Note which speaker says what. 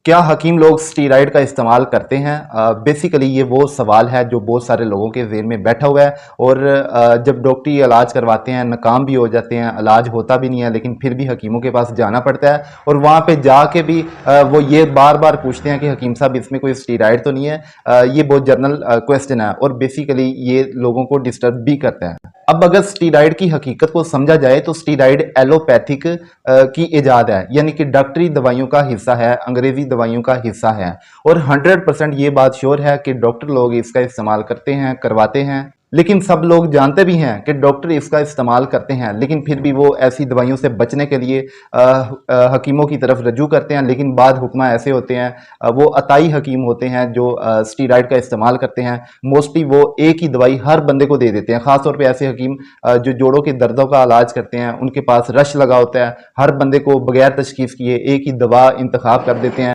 Speaker 1: क्या हकीम लोग स्टीराइड का इस्तेमाल करते हैं? बेसिकली ये वो सवाल है जो बहुत सारे लोगों के ज़हन में बैठा हुआ है। और जब डॉक्टरी इलाज करवाते हैं नाकाम भी हो जाते हैं, इलाज होता भी नहीं है, लेकिन फिर भी हकीमों के पास जाना पड़ता है। और वहाँ पे जाके भी वो ये बार बार पूछते हैं कि हकीम साहब इसमें कोई स्टीराइड तो नहीं है। ये बहुत जनरल क्वेश्चन है और बेसिकली ये लोगों को डिस्टर्ब भी करता है। अब अगर स्टीराइड की हकीकत को समझा जाए तो स्टीराइड एलोपैथिक की इजाद है, यानी कि डॉक्टरी दवाइयों का हिस्सा है, अंग्रेजी दवाइयों का हिस्सा है। और 100% ये बात श्योर है कि डॉक्टर लोग इसका इस्तेमाल करते हैं, करवाते हैं। लेकिन सब लोग जानते भी हैं कि डॉक्टर इसका इस्तेमाल करते हैं, लेकिन फिर भी वो ऐसी दवाइयों से बचने के लिए हकीमों की तरफ रजू करते हैं। लेकिन बाद हुक्मा ऐसे होते हैं, वो अताई हकीम होते हैं जो स्टीराइड का इस्तेमाल करते हैं। मोस्टली वो एक ही दवाई हर बंदे को दे देते हैं, खासतौर पे ऐसे हकीम जो जोड़ों के दर्दों का इलाज करते हैं, उनके पास रश लगा होता है। हर बंदे को बगैर तशखीस किए एक ही दवा इंतखाब कर देते हैं।